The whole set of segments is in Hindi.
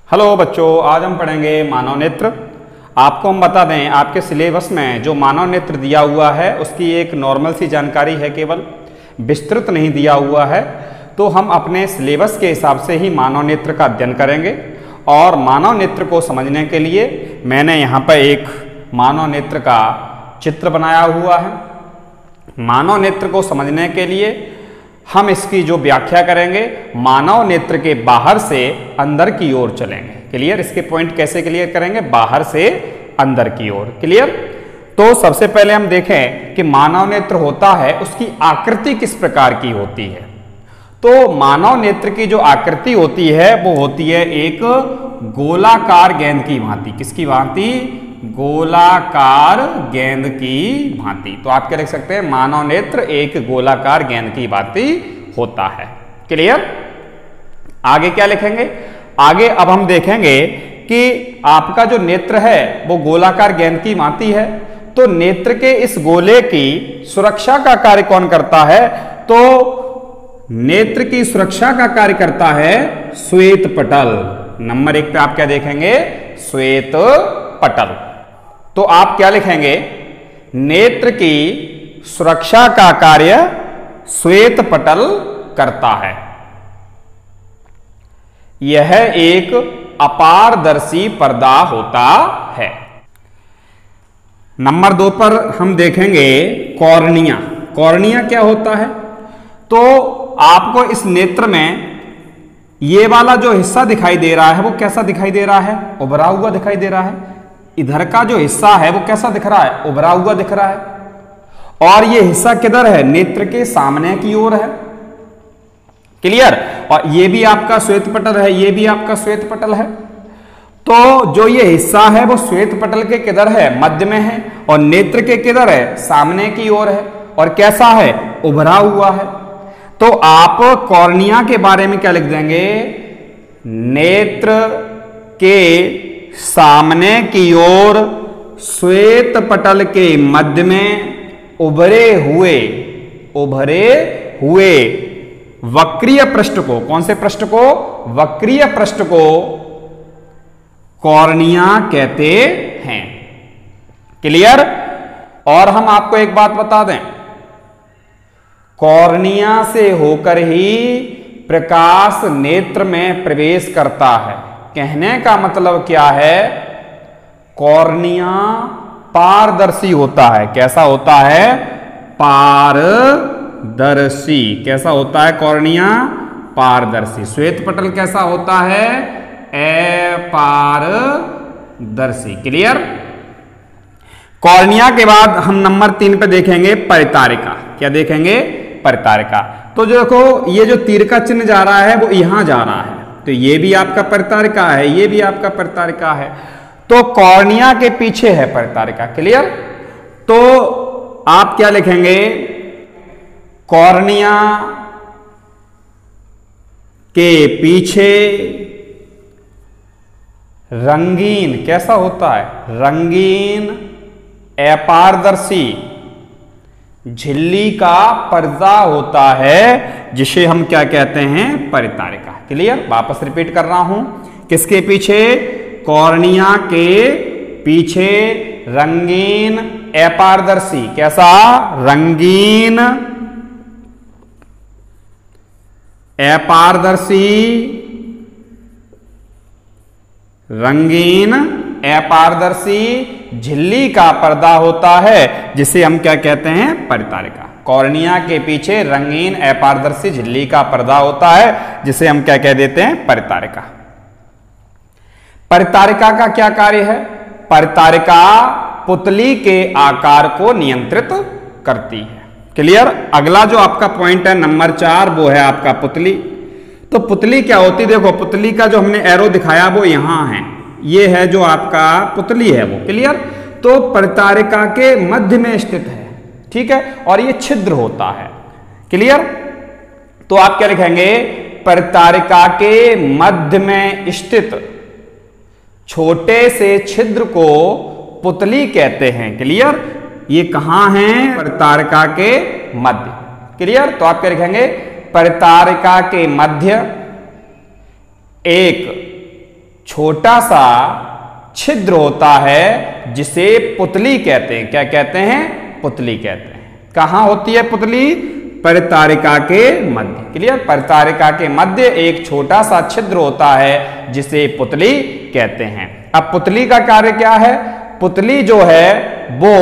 हेलो बच्चों, आज हम पढ़ेंगे मानव नेत्र। आपको हम बता दें, आपके सिलेबस में जो मानव नेत्र दिया हुआ है उसकी एक नॉर्मल सी जानकारी है, केवल विस्तृत नहीं दिया हुआ है। तो हम अपने सिलेबस के हिसाब से ही मानव नेत्र का अध्ययन करेंगे। और मानव नेत्र को समझने के लिए मैंने यहाँ पर एक मानव नेत्र का चित्र बनाया हुआ है। मानव नेत्र को समझने के लिए हम इसकी जो व्याख्या करेंगे, मानव नेत्र के बाहर से अंदर की ओर चलेंगे। क्लियर? इसके पॉइंट कैसे क्लियर करेंगे? बाहर से अंदर की ओर। क्लियर? तो सबसे पहले हम देखें कि मानव नेत्र होता है, उसकी आकृति किस प्रकार की होती है। तो मानव नेत्र की जो आकृति होती है वो होती है एक गोलाकार गेंद की भांति। किसकी भांति? गोलाकार गेंद की भांति। तो आप क्या लिख सकते हैं? मानव नेत्र एक गोलाकार गेंद की भांति होता है। क्लियर? आगे क्या लिखेंगे? आगे अब हम देखेंगे कि आपका जो नेत्र है वो गोलाकार गेंद की भांति है, तो नेत्र के इस गोले की सुरक्षा का कार्य कौन करता है? तो नेत्र की सुरक्षा का कार्य करता है श्वेत पटल। नंबर 1 पे आप क्या देखेंगे? श्वेत पटल। तो आप क्या लिखेंगे? नेत्र की सुरक्षा का कार्य श्वेत पटल करता है। यह एक अपारदर्शी पर्दा होता है। नंबर 2 पर हम देखेंगे कॉर्निया। कॉर्निया क्या होता है? तो आपको इस नेत्र में ये वाला जो हिस्सा दिखाई दे रहा है वो कैसा दिखाई दे रहा है? उभरा हुआ दिखाई दे रहा है। इधर का जो हिस्सा है वो कैसा दिख रहा है? उभरा हुआ दिख रहा है। और ये हिस्सा किधर है? नेत्र के सामने की ओर है। क्लियर? और ये भी आपका श्वेत पटल है, ये भी आपका श्वेत पटल है। तो जो ये हिस्सा है वो श्वेत पटल के किधर है? मध्य में है। और नेत्र के किधर है? सामने की ओर है। और कैसा है? उभरा हुआ है। तो आप कॉर्निया के बारे में क्या लिख देंगे? नेत्र के सामने की ओर श्वेत पटल के मध्य में उभरे हुए वक्रीय पृष्ठ को, कौन से पृष्ठ को? वक्रीय पृष्ठ को कॉर्निया कहते हैं। क्लियर? और हम आपको एक बात बता दें, कॉर्निया से होकर ही प्रकाश नेत्र में प्रवेश करता है। कहने का मतलब क्या है? कॉर्निया पारदर्शी होता है। कैसा होता है? पारदर्शी। कैसा होता है कॉर्निया? पारदर्शी। श्वेत पटल कैसा होता है? अपारदर्शी। क्लियर? कॉर्निया के बाद हम नंबर 3 पे देखेंगे परितारिका। क्या देखेंगे? परितारिका। तो जो देखो, ये जो तीर का चिन्ह जा रहा है वो यहां जा रहा है, तो ये भी आपका परितारिका है, ये भी आपका परितारिका है। तो कॉर्निया के पीछे है परितारिका। क्लियर? तो आप क्या लिखेंगे? कॉर्निया के पीछे रंगीन, कैसा होता है? रंगीन अपारदर्शी झिल्ली का पर्दा होता है, जिसे हम क्या कहते हैं? परितारिका। क्लियर? वापस रिपीट कर रहा हूं। किसके पीछे? कॉर्निया के पीछे रंगीन अपारदर्शी। कैसा? रंगीन अपारदर्शी, रंगीन अपारदर्शी झिल्ली का पर्दा होता है, जिसे हम क्या कहते हैं? परितारिका। कॉर्निया के पीछे रंगीन अपारदर्शी झिल्ली का पर्दा होता है, जिसे हम क्या कह देते हैं? परितारिका। परितारिका का क्या कार्य है? परितारिका पुतली के आकार को नियंत्रित करती है। क्लियर? अगला जो आपका पॉइंट है नंबर 4, वो है आपका पुतली। तो पुतली क्या होती है? देखो, पुतली का जो हमने एरो दिखाया वो यहां है, ये है जो आपका पुतली है वो। क्लियर? तो परितारिका के मध्य में स्थित है। ठीक है? और ये छिद्र होता है। क्लियर? तो आप क्या लिखेंगे? परितारिका के मध्य में स्थित छोटे से छिद्र को पुतली कहते हैं। क्लियर? ये कहां है? परितारिका के मध्य। क्लियर? तो आप क्या लिखेंगे? परितारिका के मध्य एक छोटा सा छिद्र होता है जिसे पुतली कहते हैं। क्या कहते हैं? पुतली कहते हैं। कहां होती है पुतली? परितारिका के मध्य। क्लियर? परितारिका के मध्य एक छोटा सा छिद्र होता है जिसे पुतली कहते हैं। अब पुतली का कार्य क्या है? पुतली जो है वो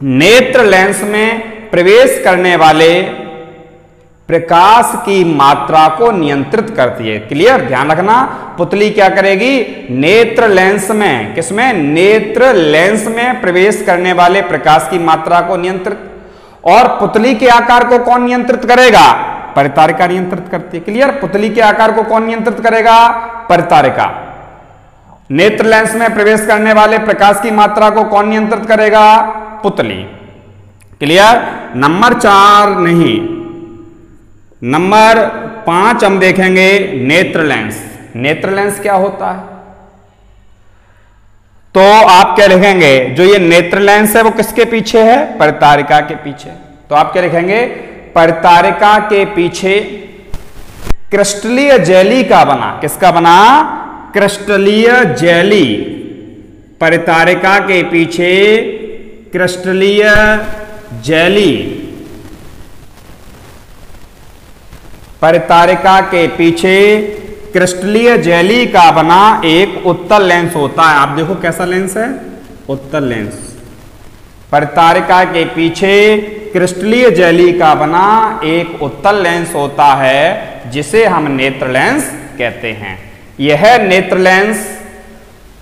नेत्र लेंस में प्रवेश करने वाले प्रकाश की मात्रा को नियंत्रित करती है। क्लियर? ध्यान रखना, पुतली क्या करेगी? नेत्र लेंस में, किसमें? नेत्र लेंस में प्रवेश करने वाले प्रकाश की मात्रा को नियंत्रित। और पुतली के आकार को कौन नियंत्रित करेगा? परितारिका नियंत्रित करती है। क्लियर? पुतली के आकार को कौन नियंत्रित करेगा? परितारिका। नेत्र लेंस में प्रवेश करने वाले प्रकाश की मात्रा को कौन नियंत्रित करेगा? पुतली। क्लियर? नंबर 4 नहीं, नंबर 5 हम देखेंगे नेत्र लेंस। नेत्र लेंस क्या होता है? तो आप क्या लिखेंगे? जो ये नेत्र लेंस है वो किसके पीछे है? परितारिका के पीछे। तो आप क्या लिखेंगे? परितारिका के पीछे क्रिस्टलीय जेली का बना। किसका बना? क्रिस्टलीय जेली। परितारिका के पीछे क्रिस्टलीय जेली। परितारिका के पीछे क्रिस्टलीय जेली का बना एक उत्तल लेंस होता है। आप देखो कैसा लेंस है? उत्तल लेंस। परितारिका के पीछे क्रिस्टलीय जेली का बना एक उत्तल लेंस होता है जिसे हम नेत्र लेंस कहते हैं। यह नेत्र लेंस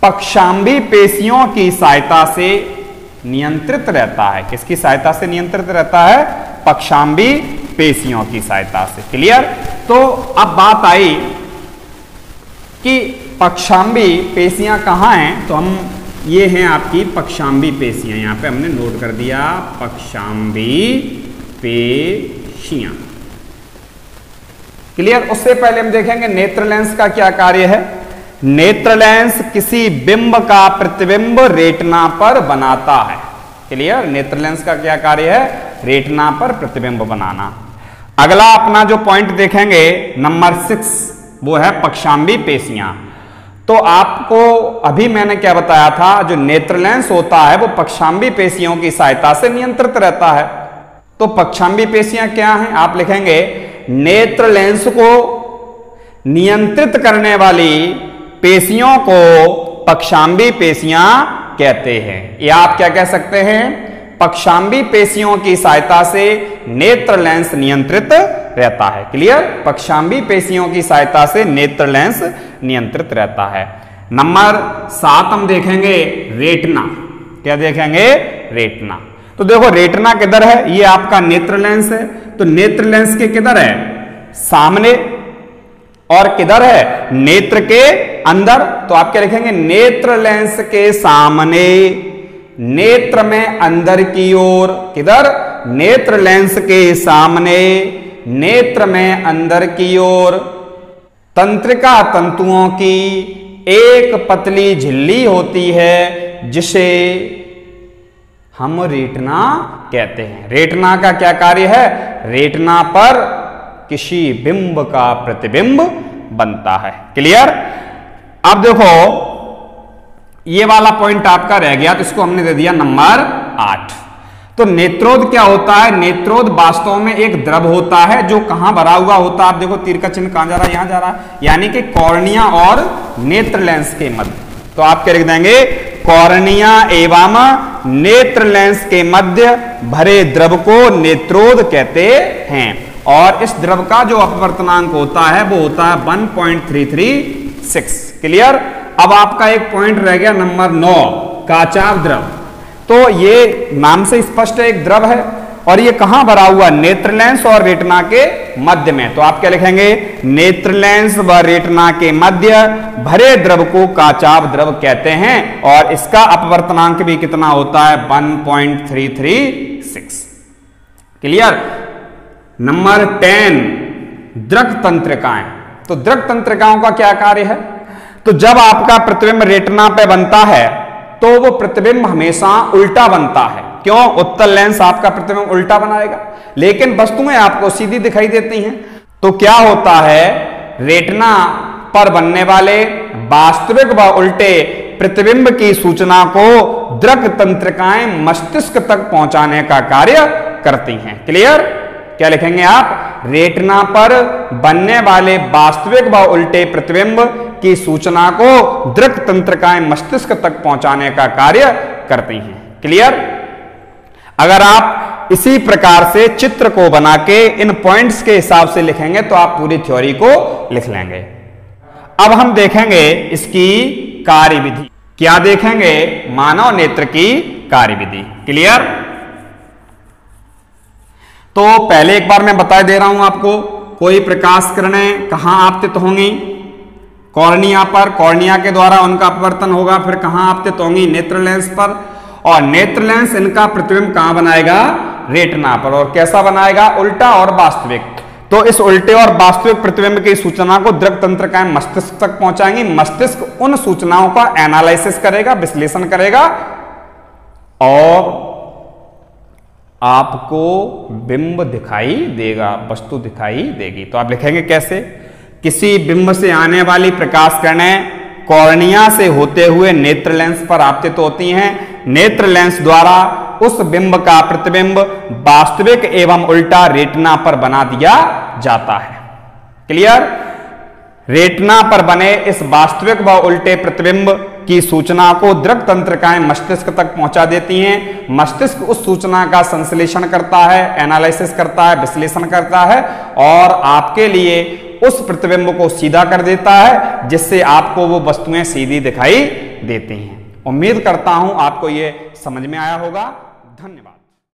पक्षांबी पेशियों की सहायता से नियंत्रित रहता है। किसकी सहायता से नियंत्रित रहता है? पक्षांबी पेशियों की सहायता से। क्लियर? तो अब बात आई कि पक्षांबी पेशियां कहां हैं। तो हम ये हैं आपकी पक्षांबी पेशियां, यहां पे हमने नोट कर दिया पक्षांबी पेशियां। क्लियर? उससे पहले हम देखेंगे नेत्र लेंस का क्या कार्य है। नेत्र लेंस किसी बिंब का प्रतिबिंब रेटिना पर बनाता है। क्लियर? नेत्र लेंस का क्या कार्य है? रेटिना पर प्रतिबिंब बनाना। अगला अपना जो पॉइंट देखेंगे नंबर 6, वो है पक्षांबी पेशियां। तो आपको अभी मैंने क्या बताया था, जो नेत्र लेंस होता है वो पक्षांबी पेशियों की सहायता से नियंत्रित रहता है। तो पक्षांबी पेशियां क्या हैं? आप लिखेंगे नेत्र लेंस को नियंत्रित करने वाली पेशियों को पक्षांबी पेशियां कहते हैं। या आप क्या कह सकते हैं? पक्षांबी पेशियों की सहायता से नेत्र लेंस नियंत्रित रहता है। क्लियर? पक्षांबी पेशियों की सहायता से नेत्र लेंस नियंत्रित रहता है। नंबर 7 हम देखेंगे रेटिना। क्या देखेंगे? रेटिना। तो देखो रेटिना किधर है? ये आपका नेत्र लेंस है। तो नेत्र लेंस के किधर है? सामने। और किधर है? नेत्र के अंदर। तो आप क्या लिखेंगे? नेत्र लेंस के सामने, नेत्र में अंदर की ओर। किधर? नेत्र लेंस के सामने, नेत्र में अंदर की ओर तंत्रिका तंतुओं की एक पतली झिल्ली होती है जिसे हम रेटिना कहते हैं। रेटिना का क्या कार्य है? रेटिना पर किसी बिंब का प्रतिबिंब बनता है। क्लियर? अब देखो ये वाला पॉइंट आपका रह गया, तो इसको हमने दे दिया नंबर 8। तो नेत्रोद क्या होता है? नेत्रोद वास्तव में एक द्रव होता है जो कहां भरा हुआ होता है। आप देखो तीर का चिन्ह कहां जा रहा है? यहां जा रहा है, यानी कि कॉर्निया और नेत्र लेंस के मध्य। तो आप क्या लिख देंगे? कॉर्निया एवं नेत्र लेंस के मध्य भरे द्रव को नेत्रोद कहते हैं। और इस द्रव का जो अपवर्तनांक होता है वो होता है 1.336। क्लियर? अब आपका एक पॉइंट रह गया नंबर 9, काचाव द्रव। तो ये नाम से स्पष्ट है, एक द्रव है और ये कहां भरा हुआ? नेत्र लेंस और रेटिना के मध्य में। तो आप क्या लिखेंगे? नेत्र लेंस व रेटिना के मध्य भरे द्रव को काचाव द्रव कहते हैं। और इसका अपवर्तनांक भी कितना होता है? 1.336। क्लियर? नंबर 10, दृक तंत्रिकाएं। तो दृक तंत्रिकाओं का क्या कार्य है? तो जब आपका प्रतिबिंब रेटिना पे बनता है तो वो प्रतिबिंब हमेशा उल्टा बनता है। क्यों? उत्तल लेंस आपका प्रतिबिंब उल्टा बनाएगा, लेकिन वस्तुएं आपको सीधी दिखाई देती हैं। तो क्या होता है? रेटिना पर बनने वाले वास्तविक व उल्टे प्रतिबिंब की सूचना को दृक तंत्रिकाएं मस्तिष्क तक पहुंचाने का कार्य करती हैं। क्लियर? क्या लिखेंगे आप? रेटिना पर बनने वाले वास्तविक व उल्टे प्रतिबिंब की सूचना को दृक तंत्रिकाएं मस्तिष्क तक पहुंचाने का कार्य करती हैं। क्लियर? अगर आप इसी प्रकार से चित्र को बना के इन पॉइंट्स के हिसाब से लिखेंगे तो आप पूरी थ्योरी को लिख लेंगे। अब हम देखेंगे इसकी कार्यविधि। क्या देखेंगे? मानव नेत्र की कार्यविधि। क्लियर? तो पहले एक बार मैं बता दे रहा हूं आपको, कोई प्रकाश किरणें कहां आपतित होंगी? कॉर्निया पर, कॉर्निया के द्वारा उनका अपवर्तन होगा। फिर कहां आपतित होंगी? नेत्र लेंस पर, और नेत्र लेंस इनका प्रतिबिंब कहां बनाएगा? रेटिना पर। और कैसा बनाएगा? उल्टा और वास्तविक। तो इस उल्टे और वास्तविक प्रतिबिंब की सूचना को दृक तंत्रिकाएं मस्तिष्क तक पहुंचाएंगी। मस्तिष्क उन सूचनाओं का एनालिसिस करेगा, विश्लेषण करेगा और आपको बिंब दिखाई देगा, वस्तु दिखाई देगी। तो आप लिखेंगे कैसे? किसी बिंब से आने वाली प्रकाश किरणें कॉर्निया से होते हुए नेत्र लेंस पर आपतित होती हैं। नेत्र लेंस द्वारा उस बिंब का प्रतिबिंब वास्तविक एवं उल्टा रेटिना पर बना दिया जाता है। क्लियर? रेटिना पर बने इस वास्तविक व उल्टे प्रतिबिंब की सूचना को दृक तंत्रिकाएं मस्तिष्क तक पहुंचा देती हैं। मस्तिष्क उस सूचना का संश्लेषण करता है, एनालिसिस करता है, विश्लेषण करता है और आपके लिए उस प्रतिबिंब को सीधा कर देता है, जिससे आपको वो वस्तुएं सीधी दिखाई देती हैं। उम्मीद करता हूं आपको ये समझ में आया होगा। धन्यवाद।